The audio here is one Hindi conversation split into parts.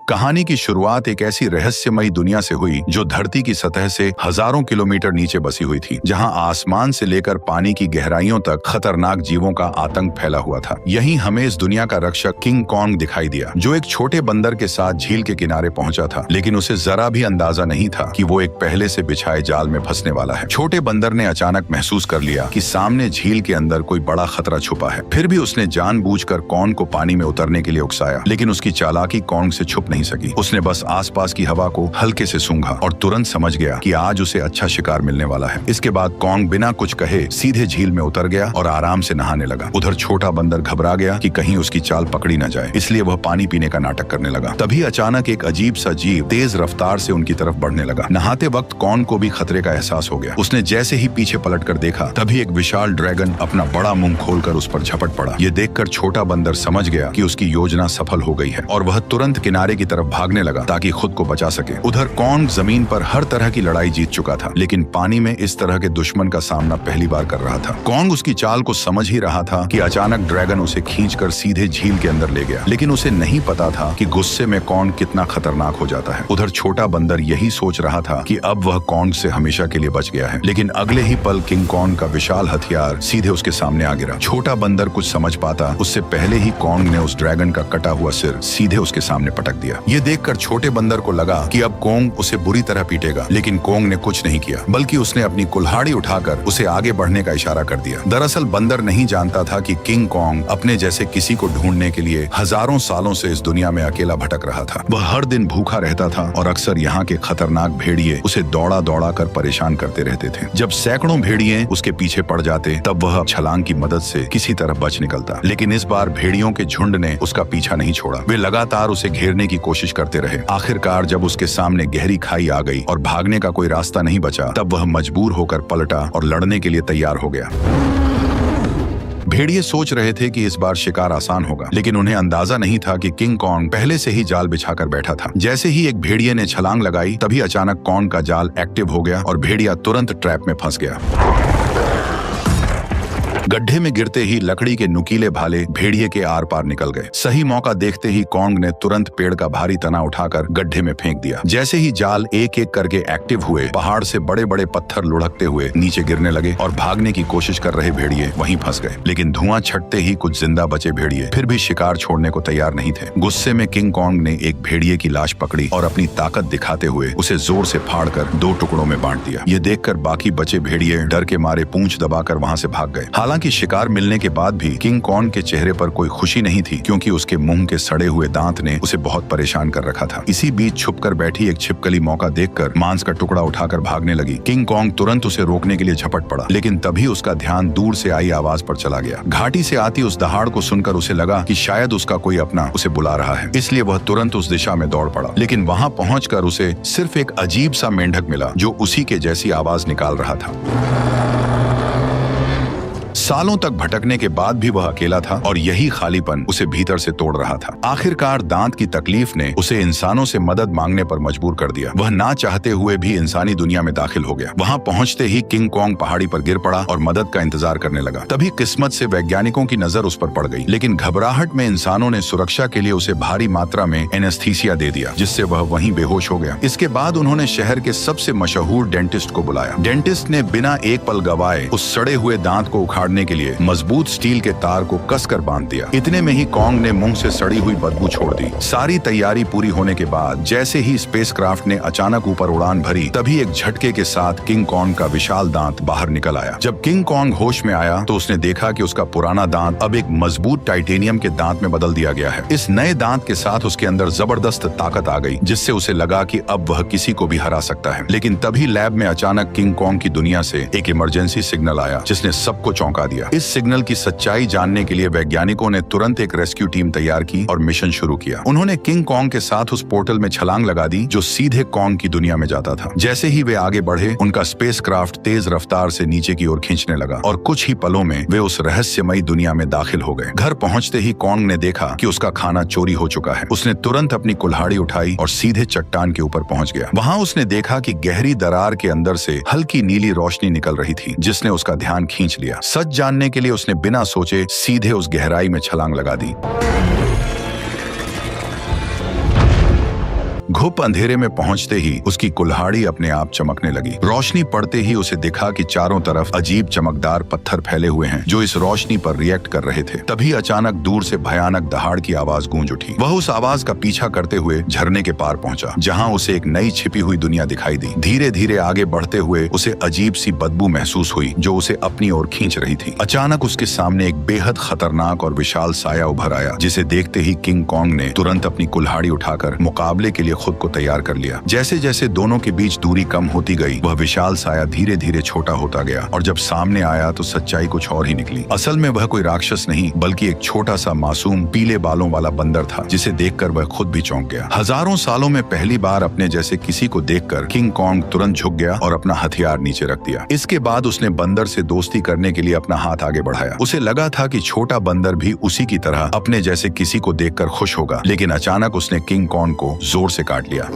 कहानी की शुरुआत एक ऐसी रहस्यमयी दुनिया से हुई जो धरती की सतह से हजारों किलोमीटर नीचे बसी हुई थी, जहां आसमान से लेकर पानी की गहराइयों तक खतरनाक जीवों का आतंक फैला हुआ था। यहीं हमें इस दुनिया का रक्षक किंग कॉन्ग दिखाई दिया, जो एक छोटे बंदर के साथ झील के किनारे पहुंचा था, लेकिन उसे जरा भी अंदाजा नहीं था कि वो एक पहले से बिछाए जाल में फंसने वाला है। छोटे बंदर ने अचानक महसूस कर लिया कि सामने झील के अंदर कोई बड़ा खतरा छुपा है। फिर भी उसने जानबूझकर कॉन्ग को पानी में उतरने के लिए उकसाया, लेकिन उसकी चालाकी कॉन्ग से छुप नहीं सकी। उसने बस आसपास की हवा को हल्के से सूंघा और तुरंत समझ गया कि आज उसे अच्छा शिकार मिलने वाला है। इसके बाद कॉन्ग बिना कुछ कहे सीधे झील में उतर गया और आराम से नहाने लगा। उधर छोटा बंदर घबरा गया कि कहीं उसकी चाल पकड़ी न जाए, इसलिए वह पानी पीने का नाटक करने लगा। तभी अचानक एक अजीब सा जीव तेज रफ्तार से उनकी तरफ बढ़ने लगा। नहाते वक्त कॉन्ग को भी खतरे का एहसास हो गया। उसने जैसे ही पीछे पलट कर देखा, तभी एक विशाल ड्रैगन अपना बड़ा मुंह खोलकर उस पर झपट पड़ा। ये देखकर छोटा बंदर समझ गया कि उसकी योजना सफल हो गई है और वह तुरंत किनारे की तरफ भागने लगा ताकि खुद को बचा सके। उधर कॉन्ग जमीन पर हर तरह की लड़ाई जीत चुका था, लेकिन पानी में इस तरह के दुश्मन का सामना पहली बार कर रहा था। कॉन्ग उसकी चाल को समझ ही रहा था कि अचानक ड्रैगन उसे खींचकर सीधे झील के अंदर ले गया, लेकिन उसे नहीं पता था कि गुस्से में कॉन्ग कितना खतरनाक हो जाता है। उधर छोटा बंदर यही सोच रहा था कि अब वह कॉन्ग से हमेशा के लिए बच गया है, लेकिन अगले ही पल किंग कॉन्ग का विशाल हथियार सीधे उसके सामने आ गिरा। छोटा बंदर कुछ समझ पाता उससे पहले ही कॉन्ग ने उस ड्रैगन का कटा हुआ सिर सीधे उसके सामने पटक दिया। ये देखकर छोटे बंदर को लगा कि अब कॉन्ग उसे बुरी तरह पीटेगा, लेकिन कॉन्ग ने कुछ नहीं किया, बल्कि उसने अपनी कुल्हाड़ी उठाकर उसे आगे बढ़ने का इशारा कर दिया। दरअसल बंदर नहीं जानता था कि किंग कॉन्ग अपने जैसे किसी को ढूंढने के लिए हजारों सालों से इस दुनिया में अकेला भटक रहा था। वह हर दिन भूखा रहता था और अक्सर यहाँ के खतरनाक भेड़िए उसे दौड़ा दौड़ा कर परेशान करते रहते थे। जब सैकड़ों भेड़िए उसके पीछे पड़ जाते, तब वह छलांग की मदद से किसी तरह बच निकलता, लेकिन इस बार भेड़ियों के झुंड ने उसका पीछा नहीं छोड़ा। वे लगातार उसे घेरने की कोशिश करते रहे। आखिरकार जब उसके सामने गहरी खाई आ गई और भागने का कोई रास्ता नहीं बचा, तब वह मजबूर होकर पलटा और लड़ने के लिए तैयार हो गया। भेड़िए सोच रहे थे कि इस बार शिकार आसान होगा, लेकिन उन्हें अंदाजा नहीं था कि किंग कॉन्ग पहले से ही जाल बिछाकर बैठा था। जैसे ही एक भेड़िए ने छलांग लगाई, तभी अचानक कॉन्ग का जाल एक्टिव हो गया और भेड़िया तुरंत ट्रैप में फंस गया। गड्ढे में गिरते ही लकड़ी के नुकीले भाले भेड़िए के आर पार निकल गए। सही मौका देखते ही कॉन्ग ने तुरंत पेड़ का भारी तना उठाकर गड्ढे में फेंक दिया। जैसे ही जाल एक एक करके एक्टिव हुए, पहाड़ से बड़े बड़े पत्थर लुढ़कते हुए नीचे गिरने लगे और भागने की कोशिश कर रहे भेड़िए वहीं फंस गए। लेकिन धुआं छटते ही कुछ जिंदा बचे भेड़िए फिर भी शिकार छोड़ने को तैयार नहीं थे। गुस्से में किंग कॉन्ग ने एक भेड़िए की लाश पकड़ी और अपनी ताकत दिखाते हुए उसे जोर से फाड़कर 2 टुकड़ों में बांट दिया। ये देखकर बाकी बचे भेड़िए डर के मारे पूंछ दबाकर वहां से भाग गए। हालांकि शिकार मिलने के बाद भी किंग कॉन्ग के चेहरे पर कोई खुशी नहीं थी, क्योंकि उसके मुंह के सड़े हुए दांत ने उसे बहुत परेशान कर रखा था। इसी बीच छुपकर बैठी एक छिपकली मौका देखकर मांस का टुकड़ा उठाकर भागने लगी। किंग कॉन्ग तुरंत उसे रोकने के लिए झपट पड़ा, लेकिन तभी उसका ध्यान दूर से आई आवाज पर चला गया। घाटी से आती उस दहाड़ को सुनकर उसे लगा कि शायद उसका कोई अपना उसे बुला रहा है, इसलिए वह तुरंत उस दिशा में दौड़ पड़ा। लेकिन वहां पहुंचकर उसे सिर्फ एक अजीब सा मेंढक मिला जो उसी के जैसी आवाज निकाल रहा था। सालों तक भटकने के बाद भी वह अकेला था और यही खालीपन उसे भीतर से तोड़ रहा था। आखिरकार दांत की तकलीफ ने उसे इंसानों से मदद मांगने पर मजबूर कर दिया। वह ना चाहते हुए भी इंसानी दुनिया में दाखिल हो गया। वहां पहुंचते ही किंग कॉन्ग पहाड़ी पर गिर पड़ा और मदद का इंतजार करने लगा। तभी किस्मत से वैज्ञानिकों की नजर उस पर पड़ गई, लेकिन घबराहट में इंसानों ने सुरक्षा के लिए उसे भारी मात्रा में एनेस्थीसिया दे दिया, जिससे वह वहीं बेहोश हो गया। इसके बाद उन्होंने शहर के सबसे मशहूर डेंटिस्ट को बुलाया। डेंटिस्ट ने बिना एक पल गवाए उस सड़े हुए दांत को उखाड़ने के लिए मजबूत स्टील के तार को कसकर बांध दिया। इतने में ही कॉन्ग ने मुंह से सड़ी हुई बदबू छोड़ दी। सारी तैयारी पूरी होने के बाद जैसे ही स्पेसक्राफ्ट ने अचानक ऊपर उड़ान भरी, तभी एक झटके के साथ किंग कॉन्ग का विशाल दांत बाहर निकल आया। जब किंग कॉन्ग होश में आया तो उसने देखा कि उसका पुराना दांत अब एक मजबूत टाइटेनियम के दांत में बदल दिया गया है। इस नए दांत के साथ उसके अंदर जबरदस्त ताकत आ गई, जिससे उसे लगा कि अब वह किसी को भी हरा सकता है। लेकिन तभी लैब में अचानक किंग कॉन्ग की दुनिया से एक इमरजेंसी सिग्नल आया, जिसने सबको चौंका दिया। इस सिग्नल की सच्चाई जानने के लिए वैज्ञानिकों ने तुरंत एक रेस्क्यू टीम तैयार की और मिशन शुरू किया। उन्होंने किंग कॉन्ग के साथ उस पोर्टल में छलांग लगा दी जो सीधे कॉन्ग की दुनिया में जाता था। जैसे ही वे आगे बढ़े, उनका स्पेसक्राफ्ट तेज रफ्तार से नीचे की ओर खींचने लगा और कुछ ही पलों में वे उस रहस्यमयी दुनिया में दाखिल हो गए। घर पहुंचते ही कॉन्ग ने देखा कि उसका खाना चोरी हो चुका है। उसने तुरंत अपनी कुल्हाड़ी उठाई और सीधे चट्टान के ऊपर पहुंच गया। वहां उसने देखा कि गहरी दरार के अंदर से हल्की नीली रोशनी निकल रही थी, जिसने उसका ध्यान खींच लिया। सच जानने के लिए उसने बिना सोचे सीधे उस गहराई में छलांग लगा दी। घुप अंधेरे में पहुंचते ही उसकी कुल्हाड़ी अपने आप चमकने लगी। रोशनी पड़ते ही उसे दिखा कि चारों तरफ अजीब चमकदार पत्थर फैले हुए हैं जो इस रोशनी पर रिएक्ट कर रहे थे। तभी अचानक दूर से भयानक दहाड़ की आवाज गूंज उठी। वह उस आवाज का पीछा करते हुए झरने के पार पहुंचा, जहां उसे एक नई छिपी हुई दुनिया दिखाई दी। धीरे धीरे आगे बढ़ते हुए उसे अजीब सी बदबू महसूस हुई जो उसे अपनी ओर खींच रही थी। अचानक उसके सामने एक बेहद खतरनाक और विशाल साया उभर आया, जिसे देखते ही किंग कॉन्ग ने तुरंत अपनी कुल्हाड़ी उठाकर मुकाबले के लिए खुद को तैयार कर लिया। जैसे जैसे दोनों के बीच दूरी कम होती गई, वह विशाल साया धीरे धीरे छोटा होता गया और जब सामने आया तो सच्चाई कुछ और ही निकली। असल में वह कोई राक्षस नहीं बल्कि एक छोटा सा मासूम पीले बालों वाला बंदर था, जिसे देखकर वह खुद भी चौंक गया। हजारों सालों में पहली बार अपने जैसे किसी को देखकर किंग कॉन्ग तुरंत झुक गया और अपना हथियार नीचे रख दिया। इसके बाद उसने बंदर से दोस्ती करने के लिए अपना हाथ आगे बढ़ाया। उसे लगा था कि छोटा बंदर भी उसी की तरह अपने जैसे किसी को देखकर खुश होगा, लेकिन अचानक उसने किंग कॉन्ग को जोर से काट लिया।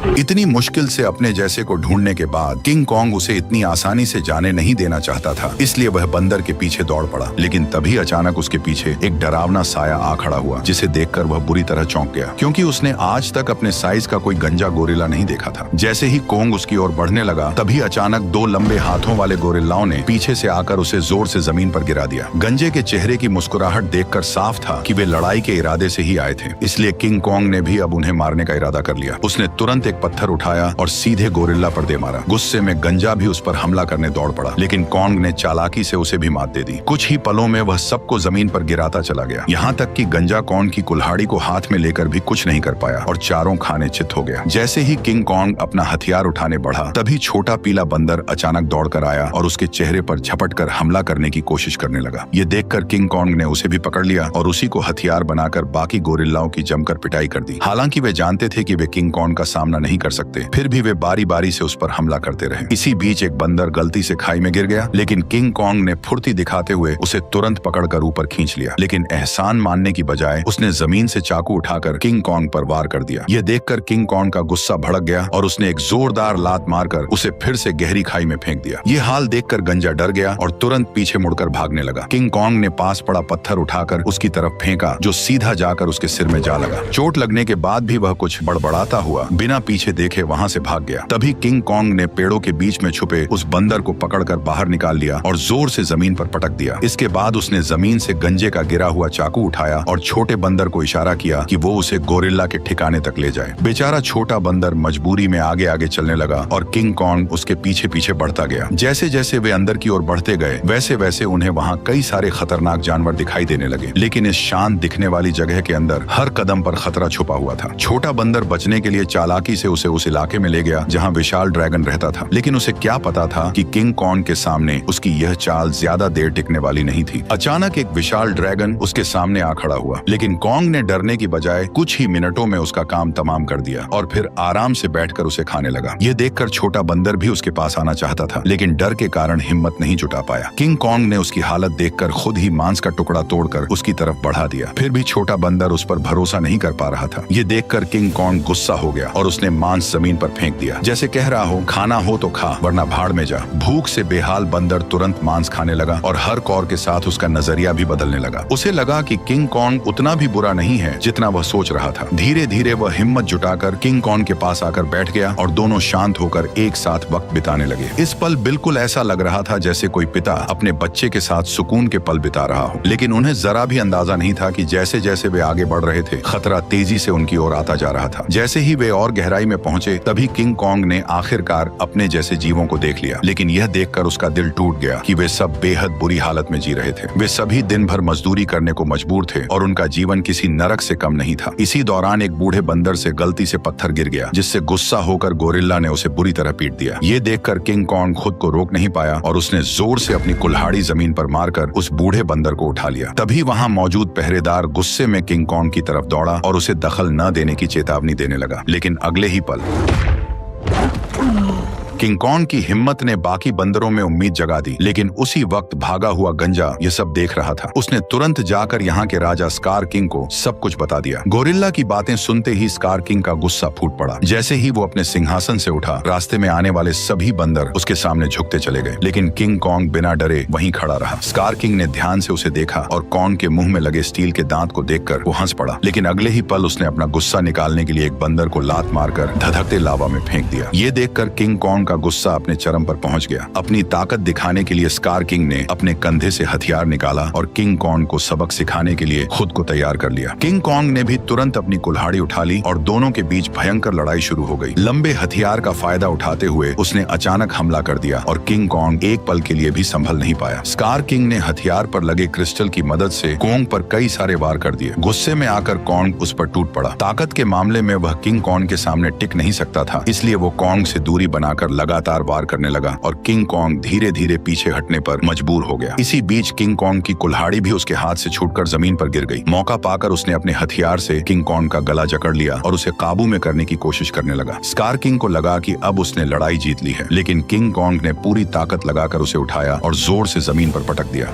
इतनी मुश्किल से अपने जैसे को ढूंढने के बाद किंग कॉन्ग उसे इतनी आसानी से जाने नहीं देना चाहता था, इसलिए वह बंदर के पीछे दौड़ पड़ा। लेकिन तभी अचानक उसके पीछे एक डरावना साया आ खड़ा हुआ, जिसे देखकर वह बुरी तरह चौंक गया, क्योंकि उसने आज तक अपने साइज का कोई गंजा गोरिल्ला नहीं देखा था। जैसे ही कॉन्ग उसकी ओर बढ़ने लगा, तभी अचानक दो लंबे हाथों वाले गोरिल्लाओं ने पीछे से आकर उसे जोर से जमीन पर गिरा दिया। गंजे के चेहरे की मुस्कुराहट देखकर साफ था कि वे लड़ाई के इरादे से ही आए थे, इसलिए किंग कॉन्ग ने भी अब उन्हें मारने का इरादा कर लिया। उसने तुरंत एक पत्थर उठाया और सीधे गोरिल्ला पर दे मारा। गुस्से में गंजा भी उस पर हमला करने दौड़ पड़ा, लेकिन कॉन्ग ने चालाकी से उसे भी मात दे दी। कुछ ही पलों में वह सबको जमीन पर गिराता चला गया, यहाँ तक कि गंजा कॉन्ग की कुल्हाड़ी को हाथ में लेकर भी कुछ नहीं कर पाया और चारों खाने चित हो गया। जैसे ही किंग कॉन्ग अपना हथियार उठाने बढ़ा, तभी छोटा पीला बंदर अचानक दौड़कर आया और उसके चेहरे पर झपट कर हमला करने की कोशिश करने लगा। ये देखकर किंग कॉन्ग ने उसे भी पकड़ लिया और उसी को हथियार बनाकर बाकी गोरिल्लाओं की जमकर पिटाई कर दी। हालांकि वे जानते थे कि वे किंग कॉन्ग का सामना नहीं कर सकते, फिर भी वे बारी बारी से उस पर हमला करते रहे। इसी बीच एक बंदर गलती से खाई में गिर गया, लेकिन किंग कॉन्ग ने फुर्ती दिखाते हुए उसे तुरंत पकड़कर ऊपर खींच लिया। लेकिन एहसान मानने की बजाय उसने जमीन से चाकू उठाकर किंग कॉन्ग पर वार कर दिया। यह देखकर किंग कॉन्ग का गुस्सा भड़क गया और उसने एक जोरदार लात मारकर उसे फिर से गहरी खाई में फेंक दिया। ये हाल देखकर गंजा डर गया और तुरंत पीछे मुड़कर भागने लगा। किंग कॉन्ग ने पास पड़ा पत्थर उठाकर उसकी तरफ फेंका, जो सीधा जाकर उसके सिर में जा लगा। चोट लगने के बाद भी वह कुछ बड़बड़ाता हुआ बिना पीछे देखे वहां से भाग गया। तभी किंग कॉन्ग ने पेड़ों के बीच में छुपे उस बंदर को पकड़कर बाहर निकाल लिया और जोर से जमीन पर पटक दिया। इसके बाद उसने जमीन से गंजे का गिरा हुआ चाकू उठाया और छोटे बंदर को इशारा किया कि वो उसे गोरिल्ला के ठिकाने तक ले जाए। बेचारा छोटा बंदर मजबूरी में आगे आगे चलने लगा और किंग कॉन्ग उसके पीछे पीछे बढ़ता गया। जैसे जैसे वे अंदर की ओर बढ़ते गए, वैसे वैसे उन्हें वहाँ कई सारे खतरनाक जानवर दिखाई देने लगे, लेकिन इस शांत दिखने वाली जगह के अंदर हर कदम पर खतरा छुपा हुआ था। छोटा बंदर बचने के लिए चालाकी से उसे उस इलाके में ले गया जहाँ विशाल ड्रैगन रहता था, लेकिन उसे क्या पता था कि किंग कॉन्ग के सामने उसकी यह चाल ज्यादा देर टिकने वाली नहीं थी। अचानक एक विशाल ड्रैगन उसके सामने आ खड़ा हुआ, लेकिन कॉन्ग ने डरने की बजाय कुछ ही मिनटों में उसका काम तमाम कर दिया और फिर आराम से बैठकर उसे खाने लगा। यह देखकर छोटा बंदर भी उसके पास आना चाहता था, लेकिन डर के कारण हिम्मत नहीं जुटा पाया। किंग कॉन्ग ने उसकी हालत देखकर खुद ही मांस का टुकड़ा तोड़कर उसकी तरफ बढ़ा दिया। फिर भी छोटा बंदर उस पर भरोसा नहीं कर पा रहा था। ये देखकर किंग कॉन्ग गुस्सा हो गया और उसने मांस जमीन पर फेंक दिया, जैसे कह रहा हो खाना हो तो खा वरना भाड़ में जा। भूख से बेहाल बंदर तुरंत मांस खाने लगा और हर कौर के साथ उसका नजरिया भी बदलने लगा। उसे लगा कि किंग कॉन्ग उतना भी बुरा नहीं है जितना वह सोच रहा था। धीरे धीरे वह हिम्मत जुटाकर किंग कॉन्ग के पास आकर बैठ गया और दोनों शांत होकर एक साथ वक्त बिताने लगे। इस पल बिल्कुल ऐसा लग रहा था जैसे कोई पिता अपने बच्चे के साथ सुकून के पल बिता रहा हो, लेकिन उन्हें जरा भी अंदाजा नहीं था कि जैसे जैसे वे आगे बढ़ रहे थे, खतरा तेजी से उनकी ओर आता जा रहा था। जैसे ही वे और गहराई में पहुंचे, तभी किंग कॉन्ग ने आखिरकार अपने जैसे जीवों को देख लिया, लेकिन यह देखकर उसका दिल टूट गया कि वे सब बेहद बुरी हालत में जी रहे थे। वे सभी दिन भर मजदूरी करने को मजबूर थे और उनका जीवन किसी नरक से कम नहीं था। इसी दौरान एक बूढ़े बंदर से गलती से पत्थर गिर गया, जिससे गुस्सा होकर गोरिल्ला ने उसे बुरी तरह पीट दिया। ये देखकर किंग कॉन्ग खुद को रोक नहीं पाया और उसने जोर से अपनी कुल्हाड़ी जमीन पर मारकर उस बूढ़े बंदर को उठा लिया। तभी वहां मौजूद पहरेदार गुस्से में किंग कॉन्ग की तरफ दौड़ा और उसे दखल न देने की चेतावनी देने लगा, लेकिन अगले ही पल किंग कॉन्ग की हिम्मत ने बाकी बंदरों में उम्मीद जगा दी, लेकिन उसी वक्त भागा हुआ गंजा ये सब देख रहा था। उसने तुरंत जाकर यहाँ के राजा स्कार किंग को सब कुछ बता दिया। गोरिल्ला की बातें सुनते ही स्कार किंग का गुस्सा फूट पड़ा। जैसे ही वो अपने सिंहासन से उठा, रास्ते में आने वाले सभी बंदर उसके सामने झुकते चले गए, लेकिन किंग कॉन्ग बिना डरे वहीं खड़ा रहा। स्कार किंग ने ध्यान से उसे देखा और कॉन्ग के मुंह में लगे स्टील के दांत को देखकर वो हंस पड़ा, लेकिन अगले ही पल उसने अपना गुस्सा निकालने के लिए एक बंदर को लात मारकर धधकते लावा में फेंक दिया। ये देखकर किंग कॉन्ग का गुस्सा अपने चरम पर पहुंच गया। अपनी ताकत दिखाने के लिए स्कार किंग ने अपने कंधे से हथियार निकाला और किंग कॉन्ग को सबक सिखाने के लिए खुद को तैयार कर लिया। किंग कॉन्ग ने भी तुरंत अपनी कुल्हाड़ी उठा ली और दोनों के बीच भयंकर लड़ाई शुरू हो गई। लंबे हथियार का फायदा उठाते हुए उसने अचानक हमला कर दिया और किंग कॉन्ग एक पल के लिए भी संभल नहीं पाया। स्कार किंग ने हथियार पर लगे क्रिस्टल की मदद से कॉन्ग पर कई सारे वार कर दिए। गुस्से में आकर कॉन्ग उस पर टूट पड़ा। ताकत के मामले में वह किंग कॉन्ग के सामने टिक नहीं सकता था, इसलिए वो कॉन्ग से दूरी बनाकर लगातार वार करने लगा और किंग कॉन्ग धीरे धीरे पीछे हटने पर मजबूर हो गया। इसी बीच किंग कॉन्ग की कुल्हाड़ी भी उसके हाथ से छूटकर जमीन पर गिर गई। मौका पाकर उसने अपने हथियार से किंग कॉन्ग का गला जकड़ लिया और उसे काबू में करने की कोशिश करने लगा। स्कार किंग को लगा कि अब उसने लड़ाई जीत ली है, लेकिन किंग कॉन्ग ने पूरी ताकत लगाकर उसे उठाया और जोर से जमीन पर पटक दिया।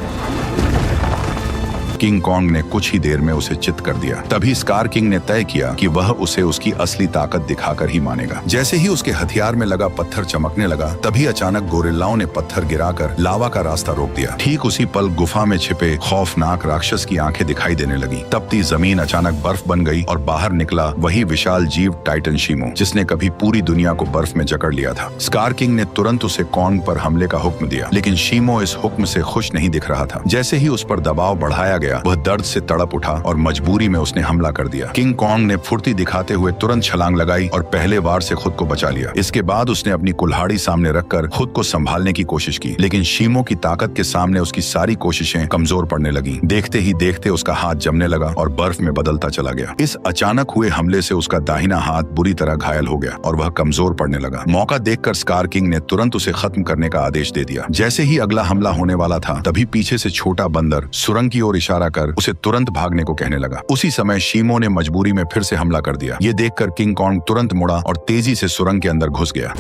किंग कॉन्ग ने कुछ ही देर में उसे चित कर दिया। तभी स्कार किंग ने तय किया कि वह उसे उसकी असली ताकत दिखाकर ही मानेगा। जैसे ही उसके हथियार में लगा पत्थर चमकने लगा, तभी अचानक गोरिल्लाओं ने पत्थर गिराकर लावा का रास्ता रोक दिया। ठीक उसी पल गुफा में छिपे खौफनाक राक्षस की आंखें दिखाई देने लगी। तपती जमीन अचानक बर्फ बन गई और बाहर निकला वही विशाल जीव टाइटन शीमो, जिसने कभी पूरी दुनिया को बर्फ में जकड़ लिया था। स्कार किंग ने तुरंत उसे कॉन्ग पर हमले का हुक्म दिया, लेकिन शीमो इस हुक्म से खुश नहीं दिख रहा था। जैसे ही उस पर दबाव बढ़ाया गया, वह दर्द से तड़प उठा और मजबूरी में उसने हमला कर दिया। किंग कॉन्ग ने फुर्ती दिखाते हुए तुरंत छलांग लगाई और पहले वार से खुद को बचा लिया। इसके बाद उसने अपनी कुल्हाड़ी सामने रखकर खुद को संभालने की कोशिश की, लेकिन शीमो की ताकत के सामने उसकी सारी कोशिशें कमजोर पड़ने लगी। देखते ही देखते उसका हाथ जमने लगा और बर्फ में बदलता चला गया। इस अचानक हुए हमले से उसका दाहिना हाथ बुरी तरह घायल हो गया और वह कमजोर पड़ने लगा। मौका देखकर स्कार किंग ने तुरंत उसे खत्म करने का आदेश दे दिया। जैसे ही अगला हमला होने वाला था, तभी पीछे से छोटा बंदर सुरंग की ओर इशारा कर उसे तुरंत भागने को कहने लगा। उसी समय शीमो ने मजबूरी में फिर से हमला कर दिया। ये देखकर किंग कॉन्ग तुरंत मुड़ा और तेजी से सुरंग के अंदर घुस गया,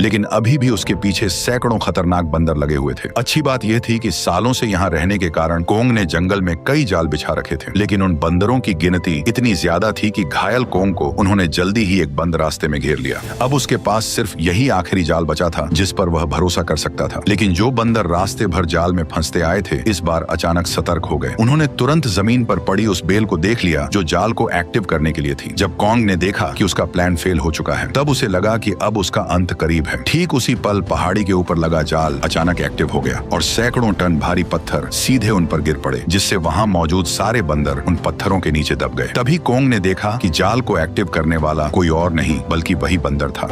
लेकिन अभी भी उसके पीछे सैकड़ों खतरनाक बंदर लगे हुए थे। अच्छी बात यह थी कि सालों से यहाँ रहने के कारण कोंग ने जंगल में कई जाल बिछा रखे थे, लेकिन उन बंदरों की गिनती इतनी ज्यादा थी कि घायल कोंग को उन्होंने जल्दी ही एक बंद रास्ते में घेर लिया। अब उसके पास सिर्फ यही आखिरी जाल बचा था जिस पर वह भरोसा कर सकता था। लेकिन जो बंदर रास्ते भर जाल में फंसते आए थे, इस बार अचानक सतर्क हो गए। उन्होंने तुरंत जमीन पर पड़ी उस बेल को देख लिया जो जाल को एक्टिव करने के लिए थी। जब कोंग ने देखा कि उसका प्लान फेल हो चुका है, तब उसे लगा कि अब उसका अंत करीब है। ठीक उसी पल पहाड़ी के ऊपर लगा जाल अचानक एक्टिव हो गया और सैकड़ों टन भारी पत्थर सीधे उन पर गिर पड़े, जिससे वहां मौजूद सारे बंदर उन पत्थरों के नीचे दब गए। तभी कोंग ने देखा कि जाल को एक्टिव करने वाला कोई और नहीं बल्कि वही बंदर था।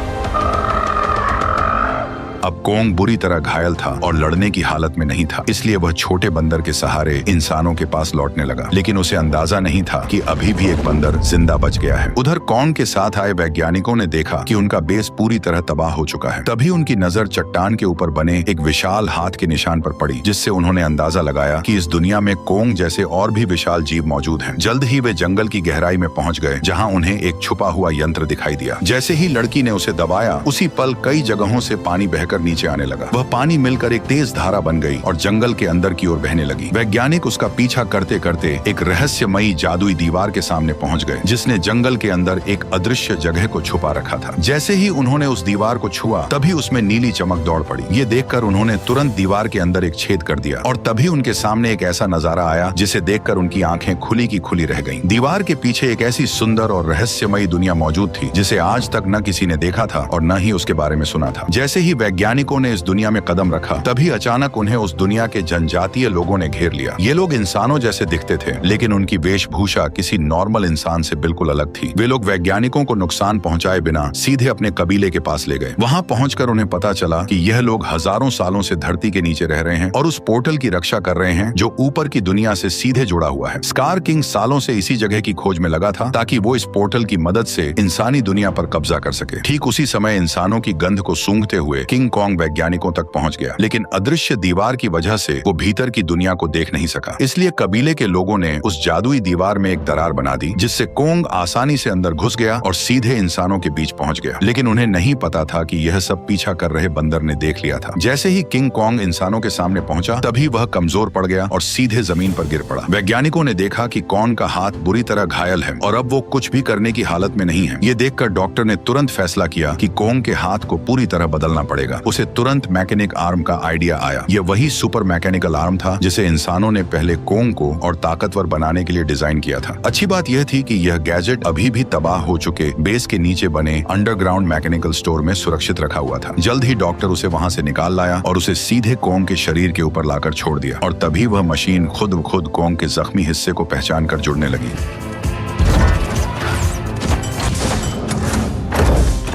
अब कोंग बुरी तरह घायल था और लड़ने की हालत में नहीं था, इसलिए वह छोटे बंदर के सहारे इंसानों के पास लौटने लगा। लेकिन उसे अंदाजा नहीं था कि अभी भी एक बंदर जिंदा बच गया है। उधर कोंग के साथ आए वैज्ञानिकों ने देखा कि उनका बेस पूरी तरह तबाह हो चुका है। तभी उनकी नजर चट्टान के ऊपर बने एक विशाल हाथ के निशान पर पड़ी, जिससे उन्होंने अंदाजा लगाया कि इस दुनिया में कोंग जैसे और भी विशाल जीव मौजूद हैं। जल्द ही वे जंगल की गहराई में पहुंच गए, जहां उन्हें एक छुपा हुआ यंत्र दिखाई दिया। जैसे ही लड़की ने उसे दबाया, उसी पल कई जगहों से पानी बहकर नीचे आने लगा। वह पानी मिलकर एक तेज धारा बन गई और जंगल के अंदर की ओर बहने लगी। वैज्ञानिक उसका पीछा करते करते एक रहस्यमयी जादुई दीवार के सामने पहुंच गए, जिसने जंगल के अंदर एक अदृश्य जगह को छुपा रखा था। जैसे ही उन्होंने उस दीवार को छुआ, तभी उसमें नीली चमक दौड़ पड़ी। ये देखकर उन्होंने तुरंत दीवार के अंदर एक छेद कर दिया और तभी उनके सामने एक ऐसा नजारा आया जिसे देखकर उनकी आंखें खुली की खुली रह गईं। दीवार के पीछे एक ऐसी सुंदर और रहस्यमयी दुनिया मौजूद थी जिसे आज तक न किसी ने देखा था और न ही उसके बारे में सुना था। जैसे ही वैज्ञानिकों ने इस दुनिया में कदम रखा, तभी अचानक उन्हें उस दुनिया के जनजातीय लोगों ने घेर लिया। ये लोग इंसानों जैसे दिखते थे, लेकिन उनकी वेशभूषा किसी नॉर्मल इंसान से बिल्कुल अलग थी। वे लोग वैज्ञानिकों को नुकसान पहुंचाए बिना सीधे अपने कबीले के पास ले गए। वहां पहुंचकर उन्हें पता चला कि यह लोग हजारों सालों से धरती के नीचे रह रहे हैं और उस पोर्टल की रक्षा कर रहे हैं जो ऊपर की दुनिया से सीधे जुड़ा हुआ है। स्कार किंग सालों से इसी जगह की खोज में लगा था ताकि वो इस पोर्टल की मदद से इंसानी दुनिया पर कब्जा कर सके। ठीक उसी समय इंसानों की गंध को सूंघते हुए किंग किंग कॉन्ग वैज्ञानिकों तक पहुंच गया, लेकिन अदृश्य दीवार की वजह से वो भीतर की दुनिया को देख नहीं सका। इसलिए कबीले के लोगों ने उस जादुई दीवार में एक दरार बना दी, जिससे कॉन्ग आसानी से अंदर घुस गया और सीधे इंसानों के बीच पहुंच गया। लेकिन उन्हें नहीं पता था कि यह सब पीछा कर रहे बंदर ने देख लिया था। जैसे ही किंग कॉन्ग इंसानों के सामने पहुंचा, तभी वह कमजोर पड़ गया और सीधे जमीन पर गिर पड़ा। वैज्ञानिकों ने देखा कि कॉन्ग का हाथ बुरी तरह घायल है और अब वो कुछ भी करने की हालत में नहीं है। ये देखकर डॉक्टर ने तुरंत फैसला किया कि कॉन्ग के हाथ को पूरी तरह बदलना पड़ेगा। उसे तुरंत मैकेनिक आर्म का आइडिया आया। यह वही सुपर मैकेनिकल आर्म था जिसे इंसानों ने पहले कॉन्ग को और ताकतवर बनाने के लिए डिजाइन किया था। अच्छी बात यह थी कि यह गैजेट अभी भी तबाह हो चुके बेस के नीचे बने अंडरग्राउंड मैकेनिकल स्टोर में सुरक्षित रखा हुआ था। जल्द ही डॉक्टर उसे वहां से निकाल लाया और उसे सीधे कॉन्ग के शरीर के ऊपर लाकर छोड़ दिया, और तभी वह मशीन खुद ब खुद कॉन्ग के जख्मी हिस्से को पहचान कर जुड़ने लगी।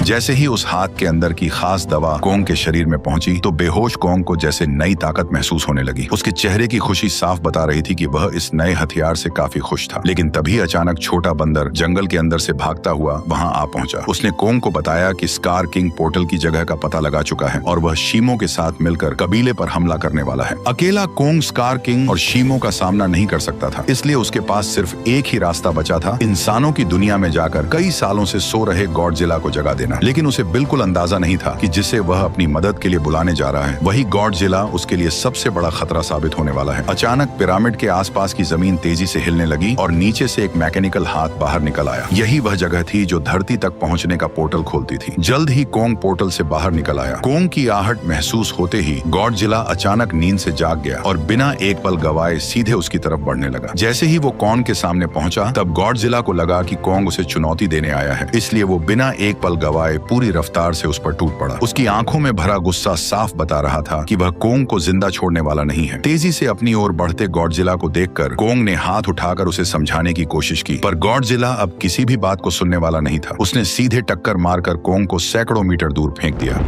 जैसे ही उस हाथ के अंदर की खास दवा कॉन्ग के शरीर में पहुंची, तो बेहोश कॉन्ग को जैसे नई ताकत महसूस होने लगी। उसके चेहरे की खुशी साफ बता रही थी कि वह इस नए हथियार से काफी खुश था। लेकिन तभी अचानक छोटा बंदर जंगल के अंदर से भागता हुआ वहां आ पहुंचा। उसने कॉन्ग को बताया कि स्कार किंग पोर्टल की जगह का पता लगा चुका है और वह शीमो के साथ मिलकर कबीले पर हमला करने वाला है। अकेला कॉन्ग स्कार किंग और शीमो का सामना नहीं कर सकता था, इसलिए उसके पास सिर्फ एक ही रास्ता बचा था, इंसानों की दुनिया में जाकर कई सालों से सो रहे गॉडजिला को जगा देना। लेकिन उसे बिल्कुल अंदाजा नहीं था कि जिसे वह अपनी मदद के लिए बुलाने जा रहा है, वही गॉडजिला उसके लिए सबसे बड़ा खतरा साबित होने वाला है। अचानक पिरामिड के आसपास की जमीन तेजी से हिलने लगी और नीचे से एक मैकेनिकल हाथ बाहर निकल आया। यही वह जगह थी जो धरती तक पहुंचने का पोर्टल खोलती थी। जल्द ही कॉन्ग पोर्टल से बाहर निकल आया। कॉन्ग की आहट महसूस होते ही गॉडजिला अचानक नींद से जाग गया और बिना एक पल गवाए सीधे उसकी तरफ बढ़ने लगा। जैसे ही वो कॉन्ग के सामने पहुंचा, तब गॉडजिला को लगा कि कॉन्ग उसे चुनौती देने आया है, इसलिए वो बिना एक पल गवाए पूरी रफ्तार से उस पर टूट पड़ा। उसकी आंखों में भरा गुस्सा साफ बता रहा था कि वह कॉन्ग को जिंदा छोड़ने वाला नहीं है। तेजी से अपनी ओर बढ़ते गॉडजिला को देखकर कॉन्ग ने हाथ उठाकर उसे समझाने की कोशिश की, पर गॉडजिला अब किसी भी बात को सुनने वाला नहीं था। उसने सीधे टक्कर मारकर कॉन्ग को सैकड़ों मीटर दूर फेंक दिया।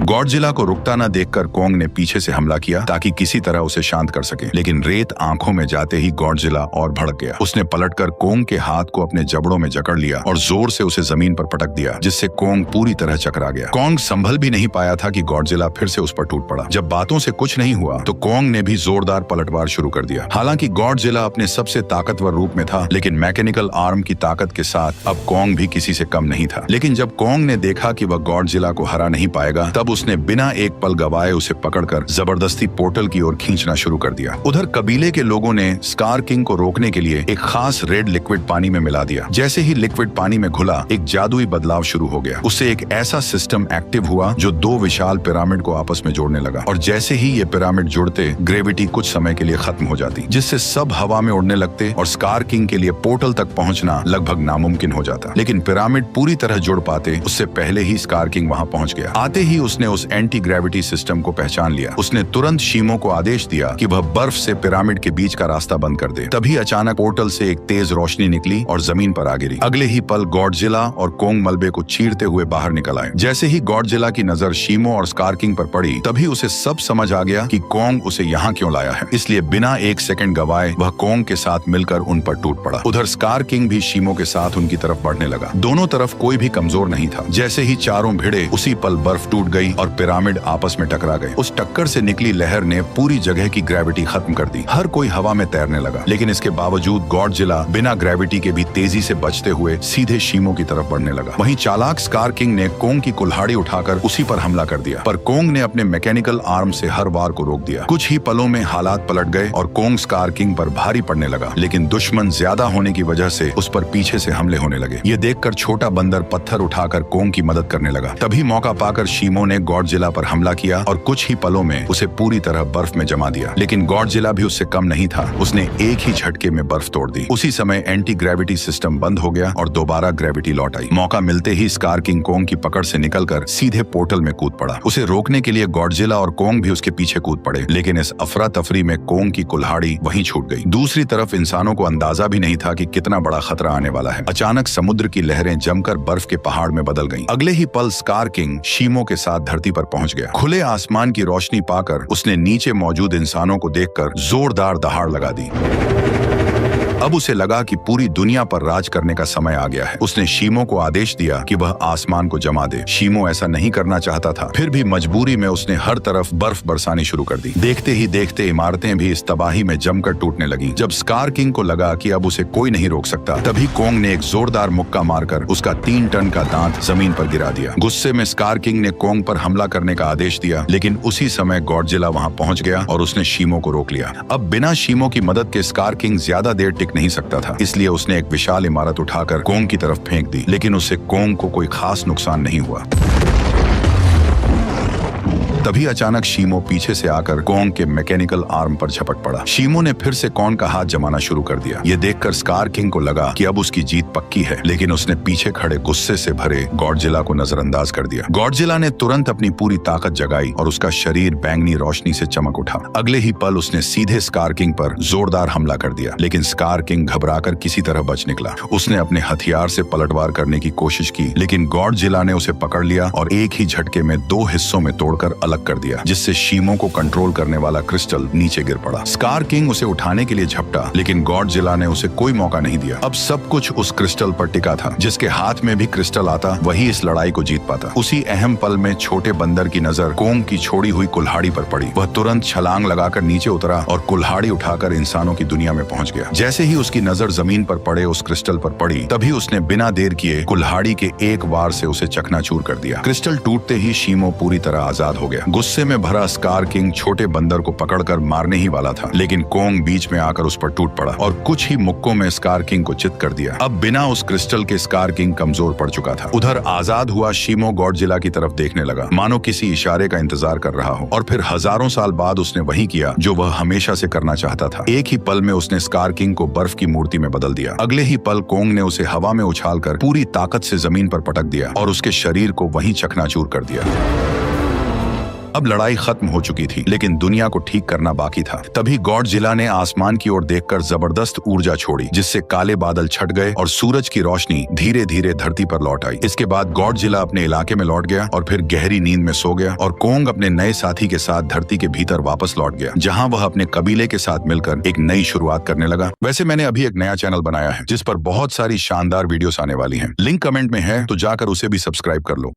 गॉडजिला को रुकता न देखकर कॉन्ग ने पीछे से हमला किया ताकि किसी तरह उसे शांत कर सके, लेकिन रेत आंखों में जाते ही गॉडजिला और भड़क गया। उसने पलटकर कॉन्ग के हाथ को अपने जबड़ों में जकड़ लिया और जोर से उसे जमीन पर पटक दिया, जिससे कॉन्ग पूरी तरह चकरा गया। कॉन्ग संभल भी नहीं पाया था कि गॉडजिला फिर से उस पर टूट पड़ा। जब बातों से कुछ नहीं हुआ तो कॉन्ग ने भी जोरदार पलटवार शुरू कर दिया। हालांकि गॉडजिला अपने सबसे ताकतवर रूप में था, लेकिन मैकेनिकल आर्म की ताकत के साथ अब कॉन्ग भी किसी से कम नहीं था। लेकिन जब कॉन्ग ने देखा कि वह गॉडजिला को हरा नहीं पाएगा, तब उसने बिना एक पल गवाए उसे पकड़कर जबरदस्ती पोर्टल की ओर खींचना शुरू कर दिया। उधर कबीले के लोगों ने स्कार किंग को रोकने के लिए एक खास रेड लिक्विड पानी में मिला दिया। जैसे ही लिक्विड पानी में घुला, एक जादुई बदलाव शुरू हो गया। उससे एक ऐसा सिस्टम एक्टिव हुआ जो दो विशाल पिरामिड को आपस में जोड़ने लगा, और जैसे ही ये पिरामिड जुड़ते, ग्रेविटी कुछ समय के लिए खत्म हो जाती, जिससे सब हवा में उड़ने लगते और स्कार किंग के लिए पोर्टल तक पहुंचना लगभग नामुमकिन हो जाता। लेकिन पिरामिड पूरी तरह जुड़ पाते उससे पहले ही स्कार किंग वहां पहुंच गया। आते ही उसने उस एंटी ग्रेविटी सिस्टम को पहचान लिया। उसने तुरंत शीमो को आदेश दिया कि वह बर्फ से पिरामिड के बीच का रास्ता बंद कर दे। तभी अचानक पोर्टल से एक तेज रोशनी निकली और जमीन पर आ गिरी। अगले ही पल गॉडजिला और कॉन्ग मलबे को चीरते हुए बाहर निकल आए। जैसे ही गॉडजिला की नजर शीमो और स्कार किंग पर पड़ी, तभी उसे सब समझ आ गया कि कॉन्ग उसे यहाँ क्यों लाया है। इसलिए बिना एक सेकंड गवाए वह कॉन्ग के साथ मिलकर उन पर टूट पड़ा। उधर स्कार किंग भी शीमो के साथ उनकी तरफ बढ़ने लगा। दोनों तरफ कोई भी कमजोर नहीं था। जैसे ही चारों भिड़े, उसी पल बर्फ टूट गई और पिरामिड आपस में टकरा गए। उस टक्कर से निकली लहर ने पूरी जगह की ग्रेविटी खत्म कर दी। हर कोई हवा में तैरने लगा, लेकिन इसके बावजूद गॉडजिला बिना ग्रेविटी के भी तेजी से बचते हुए सीधे शीमो की तरफ बढ़ने लगा। वहीं चालाक स्कार किंग ने कॉन्ग की कुल्हाड़ी उठाकर उसी पर हमला कर दिया, पर कॉन्ग ने अपने मैकेनिकल आर्म से हर वार को रोक दिया। कुछ ही पलों में हालात पलट गए और कॉन्ग स्कार किंग पर भारी पड़ने लगा, लेकिन दुश्मन ज्यादा होने की वजह से उस पर पीछे से हमले होने लगे। ये देखकर छोटा बंदर पत्थर उठाकर कॉन्ग की मदद करने लगा। तभी मौका पाकर शीमो ने गॉडजिला पर हमला किया और कुछ ही पलों में उसे पूरी तरह बर्फ में जमा दिया। लेकिन गॉडजिला भी उससे कम नहीं था। उसने एक ही झटके में बर्फ तोड़ दी। उसी समय एंटी ग्रेविटी सिस्टम बंद हो गया और दोबारा ग्रेविटी लौट आई। मौका मिलते ही स्कार किंग कॉन्ग की पकड़ से निकलकर सीधे पोर्टल में कूद पड़ा। उसे रोकने के लिए गॉडजिला और कॉन्ग भी उसके पीछे कूद पड़े, लेकिन इस अफरा तफरी में कॉन्ग की कुल्हाड़ी वहीं छूट गई। दूसरी तरफ इंसानों को अंदाजा भी नहीं था कि कितना बड़ा खतरा आने वाला है। अचानक समुद्र की लहरें जमकर बर्फ के पहाड़ में बदल गईं। अगले ही पल स्कार किंग शीमो के साथ धरती पर पहुंच गया। खुले आसमान की रोशनी पाकर उसने नीचे मौजूद इंसानों को देखकर जोरदार दहाड़ लगा दी। अब उसे लगा कि पूरी दुनिया पर राज करने का समय आ गया है। उसने शीमो को आदेश दिया कि वह आसमान को जमा दे। शीमो ऐसा नहीं करना चाहता था, फिर भी मजबूरी में उसने हर तरफ बर्फ बरसानी शुरू कर दी। देखते ही देखते इमारतें भी इस तबाही में जमकर टूटने लगीं। जब स्कार किंग को लगा कि अब उसे कोई नहीं रोक सकता, तभी कोंग ने एक जोरदार मुक्का मारकर उसका 3 टन का दांत जमीन पर गिरा दिया। गुस्से में स्कार किंग ने कोंग पर हमला करने का आदेश दिया, लेकिन उसी समय गॉडजिला वहां पहुंच गया और उसने शीमो को रोक लिया। अब बिना शीमो की मदद के स्कार किंग ज्यादा देर टिक नहीं सकता था, इसलिए उसने एक विशाल इमारत उठाकर कोंग की तरफ फेंक दी, लेकिन उससे कोंग को कोई खास नुकसान नहीं हुआ। तभी अचानक शीमो पीछे से आकर कोंग के मैकेनिकल आर्म पर झपट पड़ा। शीमो ने फिर से कोंग का हाथ जमाना शुरू कर दिया। ये देखकर स्कार किंग को लगा कि अब उसकी जीत पक्की है, लेकिन उसने पीछे खड़े गुस्से से भरे गॉडजिला को नजरअंदाज कर दिया। गॉडजिला ने तुरंत अपनी पूरी ताकत जगाई और उसका शरीर बैंगनी रोशनी से चमक उठा। अगले ही पल उसने सीधे स्कार किंग पर जोरदार हमला कर दिया, लेकिन स्कार किंग घबराकर किसी तरह बच निकला। उसने अपने हथियार से पलटवार करने की कोशिश की, लेकिन गॉडजिला ने उसे पकड़ लिया और एक ही झटके में 2 हिस्सों में तोड़कर अलग कर दिया, जिससे शीमो को कंट्रोल करने वाला क्रिस्टल नीचे गिर पड़ा। स्कार किंग उसे उठाने के लिए झपटा, लेकिन गॉडजिला ने उसे कोई मौका नहीं दिया। अब सब कुछ उस क्रिस्टल पर टिका था। जिसके हाथ में भी क्रिस्टल आता, वही इस लड़ाई को जीत पाता। उसी अहम पल में छोटे बंदर की नजर कोंग की छोड़ी हुई कुल्हाड़ी पर पड़ी। वह तुरंत छलांग लगाकर नीचे उतरा और कुल्हाड़ी उठाकर इंसानों की दुनिया में पहुंच गया। जैसे ही उसकी नजर जमीन पर पड़े उस क्रिस्टल पर पड़ी, तभी उसने बिना देर किए कुल्हाड़ी के एक वार से उसे चकनाचूर कर दिया। क्रिस्टल टूटते ही शीमो पूरी तरह आजाद हो गया। गुस्से में भरा स्कार किंग छोटे बंदर को पकड़कर मारने ही वाला था, लेकिन कोंग बीच में आकर उस पर टूट पड़ा और कुछ ही मुक्कों में स्कार किंग को चित कर दिया। अब बिना उस क्रिस्टल के स्कार किंग कमजोर पड़ चुका था। उधर आजाद हुआ शीमो गॉडजिला की तरफ देखने लगा, मानो किसी इशारे का इंतजार कर रहा हो। और फिर हजारों साल बाद उसने वही किया जो वह हमेशा से करना चाहता था। एक ही पल में उसने स्कार किंग को बर्फ की मूर्ति में बदल दिया। अगले ही पल कोंग ने उसे हवा में उछालकर पूरी ताकत से जमीन पर पटक दिया और उसके शरीर को वहीं चकनाचूर कर दिया। अब लड़ाई खत्म हो चुकी थी, लेकिन दुनिया को ठीक करना बाकी था। तभी गॉडजिला ने आसमान की ओर देखकर जबरदस्त ऊर्जा छोड़ी, जिससे काले बादल छट गए और सूरज की रोशनी धीरे धीरे धरती पर लौट आई। इसके बाद गॉडजिला अपने इलाके में लौट गया और फिर गहरी नींद में सो गया और कोंग अपने नए साथी के साथ धरती के भीतर वापस लौट गया, जहां वह अपने कबीले के साथ मिलकर एक नई शुरुआत करने लगा। वैसे मैंने अभी एक नया चैनल बनाया है जिस पर बहुत सारी शानदार वीडियोस आने वाली हैं। लिंक कमेंट में है, तो जाकर उसे भी सब्सक्राइब कर लो।